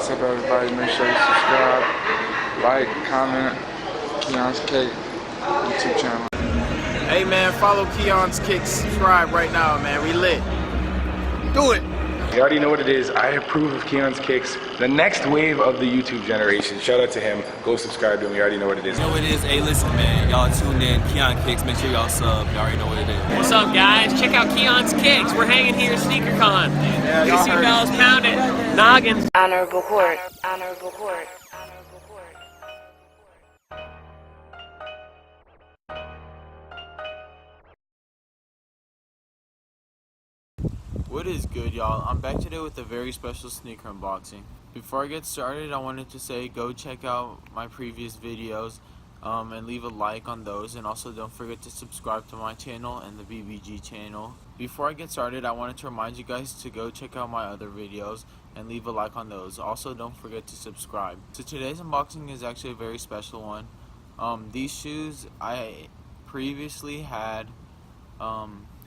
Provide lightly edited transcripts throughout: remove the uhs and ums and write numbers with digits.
What's up, everybody? Make sure you subscribe, like, comment, Keon's Cake YouTube channel. Hey man, follow Keon's Cake, subscribe right now, man. We lit. Do it. You already know what it is. I approve of Keon's Kicks. The next wave of the YouTube generation. Shout out to him. Go subscribe to him. You already know what it is. You know what it is? Hey, listen, man. Y'all tune in. Keon Kicks. Make sure y'all sub. You already know what it is. What's up, guys? Check out Keon's Kicks. We're hanging here at SneakerCon. Yeah, you can see bells pounding. Noggins. Honorable court. Honorable court. Honorable court. What is good, y'all? I'm back today with a very special sneaker unboxing. Before I get started, I wanted to say go check out my previous videos and leave a like on those, and also don't forget to subscribe to my channel and the BBG channel. Before I get started, I wanted to remind you guys to go check out my other videos and leave a like on those. Also, don't forget to subscribe. So today's unboxing is actually a very special one. These shoes I previously had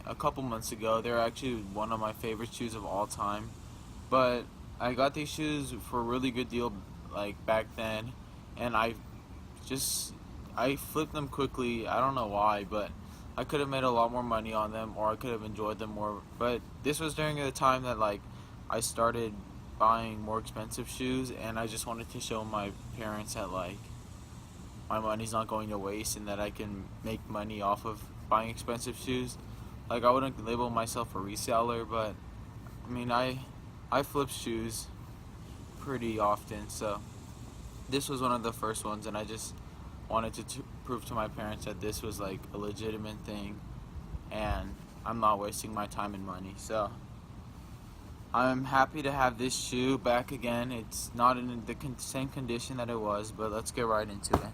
a couple months ago. They're actually one of my favorite shoes of all time, but I got these shoes for a really good deal like back then, and I flipped them quickly. I don't know why, but I could have made a lot more money on them, or I could have enjoyed them more. But this was during the time that like I started buying more expensive shoes, and I just wanted to show my parents that like my money's not going to waste and that I can make money off of buying expensive shoes. Like, I wouldn't label myself a reseller, but I mean, I flip shoes pretty often, so this was one of the first ones, and I just wanted to prove to my parents that this was like a legitimate thing and I'm not wasting my time and money. So I'm happy to have this shoe back again. It's not in the same condition that it was, but let's get right into it.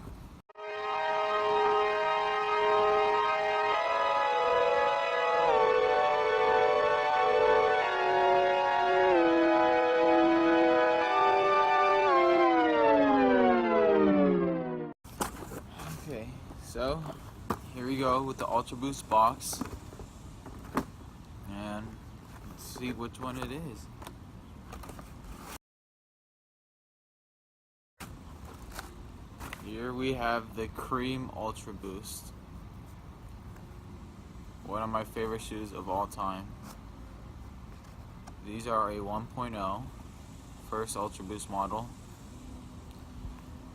So, here we go with the Ultra Boost box, and let's see which one it is. Here we have the Cream Ultra Boost, one of my favorite shoes of all time. These are a 1.0 first Ultra Boost model,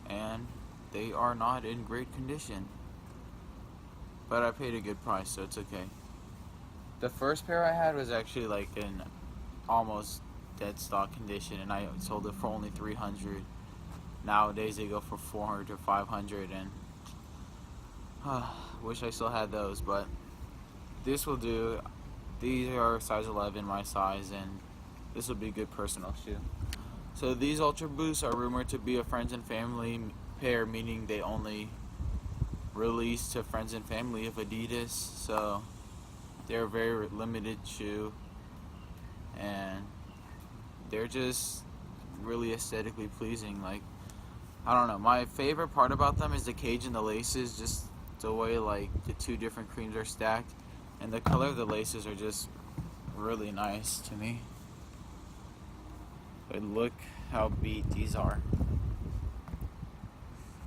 and they are not in great condition, but I paid a good price, so it's okay. The first pair I had was actually like in almost dead stock condition, and I sold it for only $300. Nowadays they go for $400 or $500, and wish I still had those, but this will do. These are size 11, my size, and this will be a good personal shoe. So these Ultra Boosts are rumored to be a friends and family pair, meaning they only released to friends and family of Adidas, so they're a very limited shoe, and they're just really aesthetically pleasing. Like, I don't know, my favorite part about them is the cage and the laces, just the way like the two different creams are stacked, and the color of the laces are just really nice to me. But look how beat these are.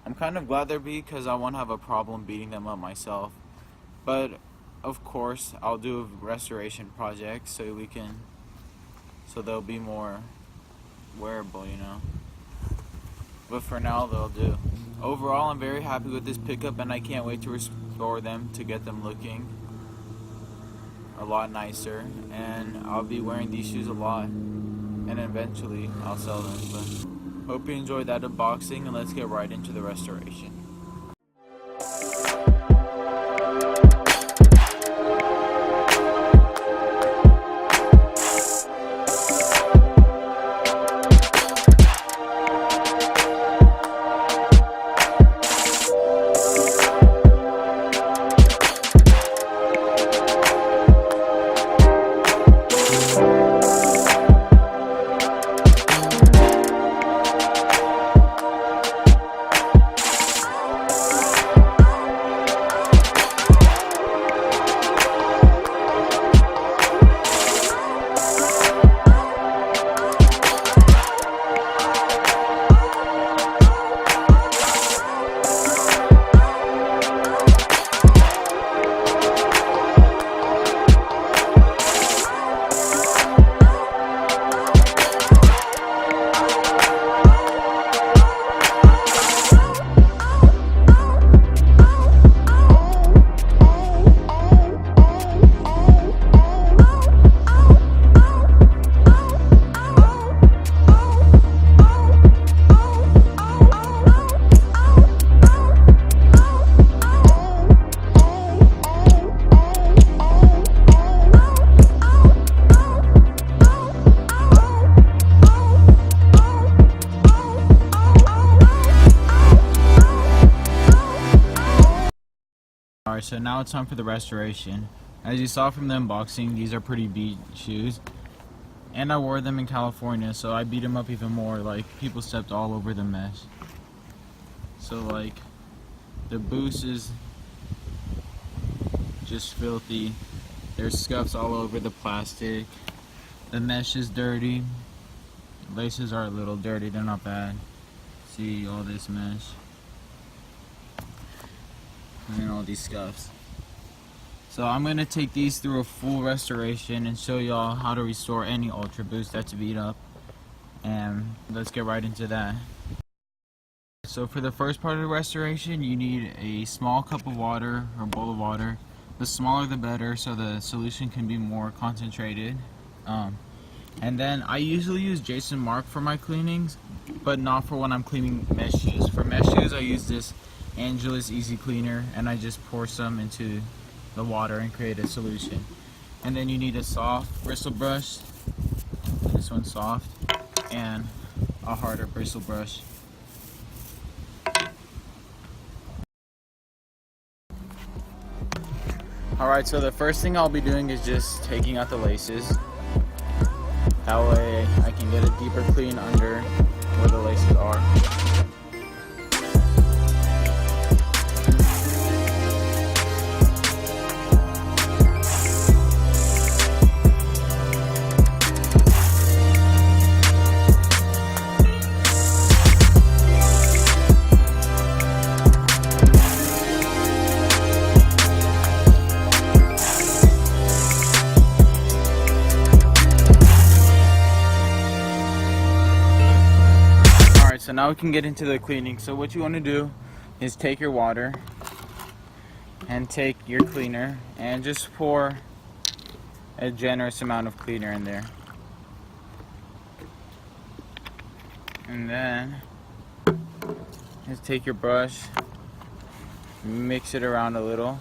I'm kind of glad they're beat because I won't have a problem beating them up myself. But of course, I'll do a restoration project so they'll be more wearable, you know. But for now, they'll do. Overall, I'm very happy with this pickup, and I can't wait to restore them to get them looking a lot nicer. And I'll be wearing these shoes a lot, and eventually I'll sell them. But hope you enjoyed that unboxing, and let's get right into the restoration. Alright, so now it's time for the restoration. As you saw from the unboxing, these are pretty beat shoes. And I wore them in California, so I beat them up even more. Like, people stepped all over the mesh. So, like, the boost is just filthy. There's scuffs all over the plastic. The mesh is dirty. Laces are a little dirty, they're not bad. See all this mesh. And then all these scuffs. So I'm going to take these through a full restoration and show y'all how to restore any Ultra Boost that's beat up. And let's get right into that. So for the first part of the restoration, you need a small cup of water or bowl of water. The smaller the better, so the solution can be more concentrated. And then I usually use Jason Mark for my cleanings, but not for when I'm cleaning mesh shoes. For mesh shoes, I use this Angelus Easy Cleaner, and I just pour some into the water and create a solution. And then you need a soft bristle brush. This one's soft, and a harder bristle brush. Alright, so the first thing I'll be doing is just taking out the laces. That way I can get a deeper clean under where the laces are. So now we can get into the cleaning. So what you want to do is take your water and take your cleaner and just pour a generous amount of cleaner in there. And then just take your brush, mix it around a little.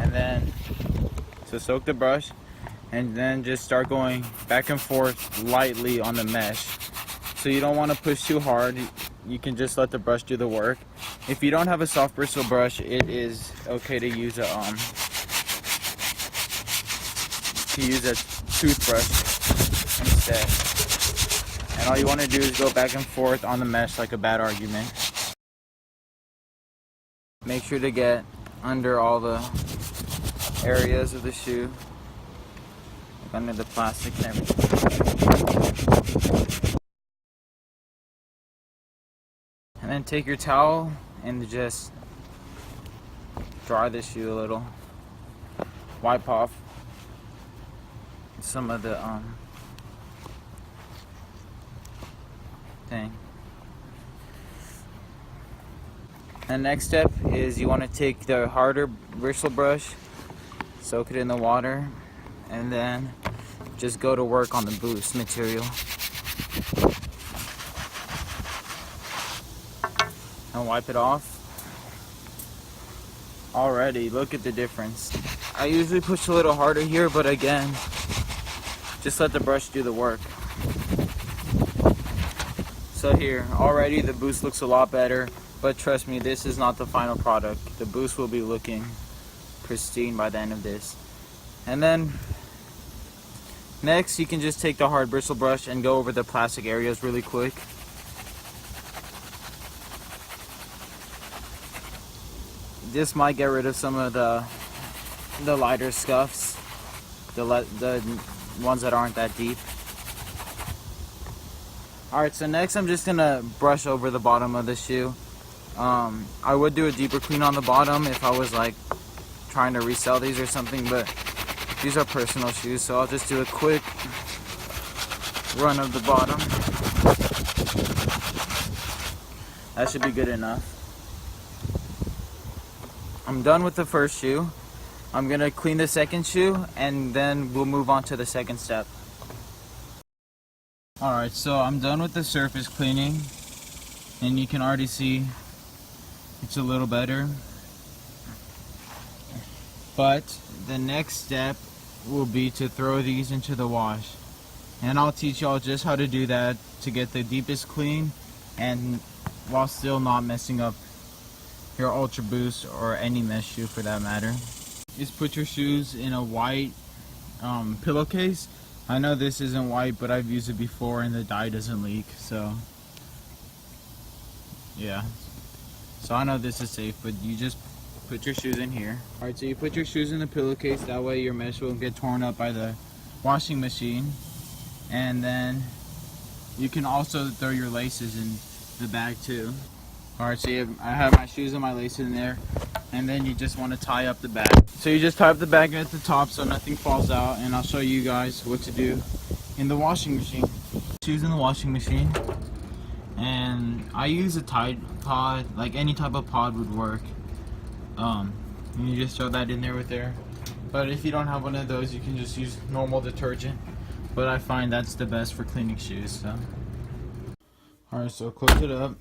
And then, so soak the brush. And then just start going back and forth lightly on the mesh. So you don't want to push too hard. You can just let the brush do the work. If you don't have a soft bristle brush, it is okay to use a toothbrush instead. And all you want to do is go back and forth on the mesh like a bad argument. Make sure to get under all the areas of the shoe. Under the plastic and everything. And then take your towel and just dry the shoe a little. Wipe off some of the thing. And next step is you want to take the harder bristle brush, soak it in the water, and then just go to work on the boost material. And wipe it off. Already, look at the difference. I usually push a little harder here, but again, just let the brush do the work. So here, already the boost looks a lot better, but trust me, this is not the final product. The boost will be looking pristine by the end of this. And then next, you can just take the hard bristle brush and go over the plastic areas really quick. This might get rid of some of the lighter scuffs, the ones that aren't that deep. Alright, so next I'm just gonna brush over the bottom of the shoe. I would do a deeper clean on the bottom if I was like trying to resell these or something, but these are personal shoes, so I'll just do a quick run of the bottom. That should be good enough. I'm done with the first shoe. I'm gonna clean the second shoe and then we'll move on to the second step. Alright, so I'm done with the surface cleaning and you can already see it's a little better. But the next step will be to throw these into the wash. And I'll teach y'all just how to do that to get the deepest clean and while still not messing up your Ultra Boost or any mesh shoe for that matter. Is put your shoes in a white pillowcase. I know this isn't white, but I've used it before and the dye doesn't leak, so yeah. So I know this is safe, but you just put your shoes in here. Alright, so you put your shoes in the pillowcase, that way your mesh won't get torn up by the washing machine. And then you can also throw your laces in the bag too. Alright, so I have my shoes and my laces in there, and then you just want to tie up the bag. So you just tie up the bag at the top so nothing falls out, and I'll show you guys what to do in the washing machine. Shoes in the washing machine, and I use a Tide pod, like any type of pod would work. And you just throw that in there with there. But if you don't have one of those, you can just use normal detergent. But I find that's the best for cleaning shoes. So, alright, so close it up.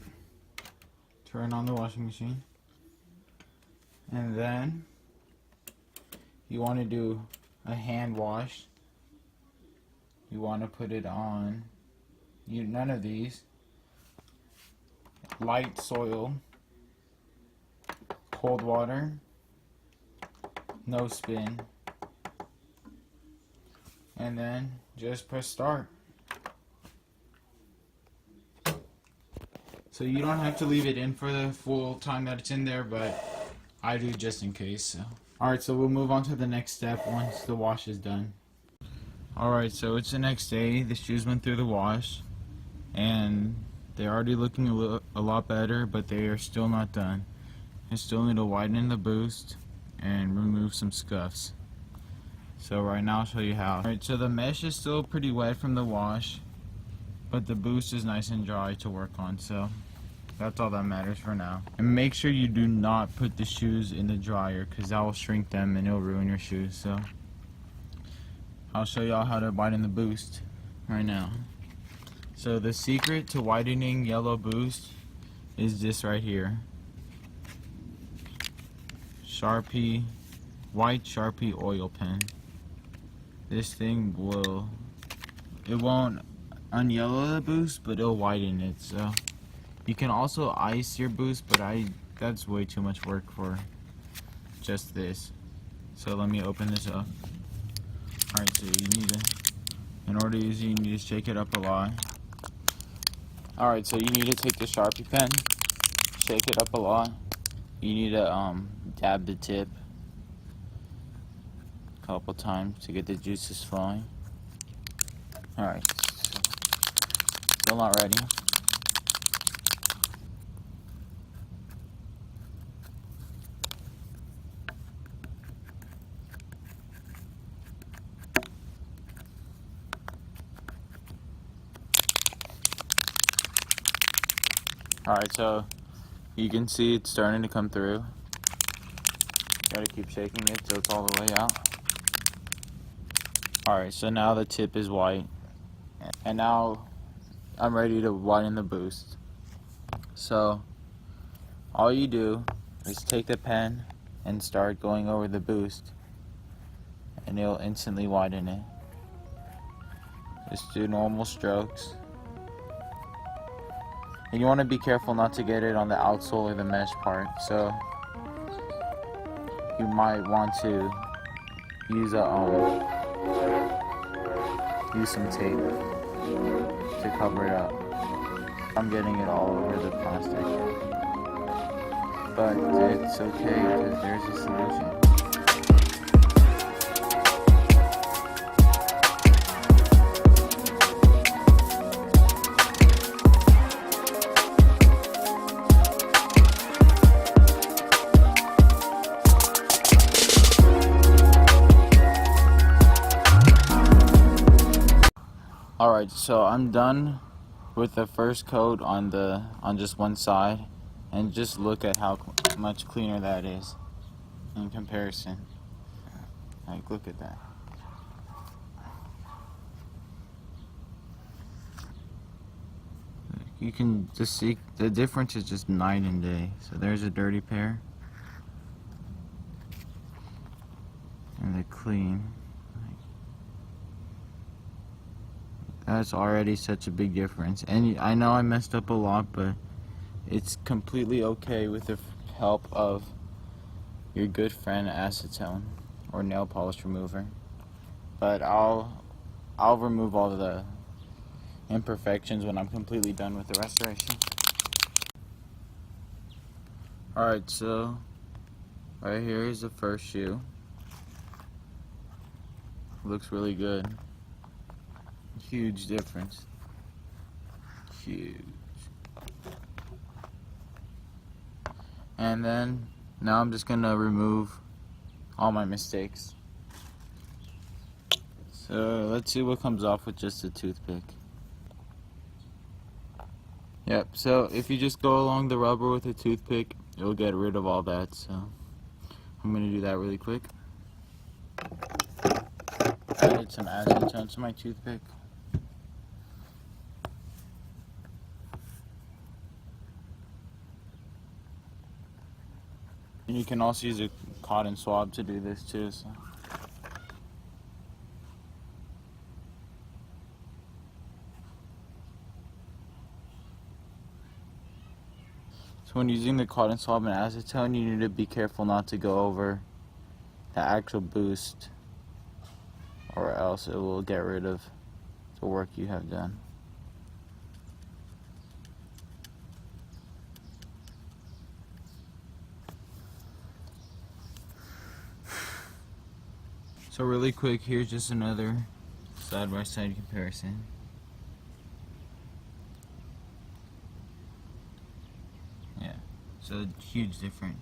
Turn on the washing machine, and then you want to do a hand wash. You want to put it on none of these. Light soil, cold water, no spin, and then just press start. So you don't have to leave it in for the full time that it's in there, but I do just in case. So. Alright, so we'll move on to the next step once the wash is done. Alright, so it's the next day. The shoes went through the wash, and they're already looking a lot better, but they are still not done. I still need to widen the boost and remove some scuffs. So right now I'll show you how. Alright, so the mesh is still pretty wet from the wash, but the boost is nice and dry to work on, so that's all that matters for now. And make sure you do not put the shoes in the dryer, because that will shrink them and it'll ruin your shoes. So I'll show y'all how to widen the boost right now. So the secret to widening yellow boost is this right here. Sharpie, white Sharpie oil pen. This thing it won't unyellow the boost, but it'll widen it. So you can also ice your boost, but that's way too much work for just this. So let me open this up. Alright, so in order to use it, you need to shake it up a lot. Alright, so you need to take the Sharpie pen, shake it up a lot. You need to dab the tip a couple times to get the juices flowing. Alright, still not ready. Alright, so you can see it's starting to come through. Gotta keep shaking it till it's all the way out. Alright, so now the tip is white. And now I'm ready to widen the boost. So all you do is take the pen and start going over the boost, and it'll instantly widen it. Just do normal strokes. And you want to be careful not to get it on the outsole or the mesh part, so you might want to use some tape to cover it up. I'm getting it all over the plastic, but it's okay because there's a solution. Alright, so I'm done with the first coat on just one side, and just look at how much cleaner that is in comparison. Like, look at that. You can just see the difference is just night and day. So there's a dirty pair and the clean. That's already such a big difference. And I know I messed up a lot, but it's completely okay with the help of your good friend acetone or nail polish remover. But I'll remove all of the imperfections when I'm completely done with the restoration. Alright, so right here is the first shoe. Looks really good. Huge difference. Huge. And then now I'm just gonna remove all my mistakes. So let's see what comes off with just a toothpick. Yep, so if you just go along the rubber with a toothpick, it'll get rid of all that. So I'm gonna do that really quick. Added some acetone to my toothpick. And you can also use a cotton swab to do this too. So when using the cotton swab and acetone, you need to be careful not to go over the actual boost, or else it will get rid of the work you have done. So really quick, here's just another side-by-side comparison. Yeah, so huge difference.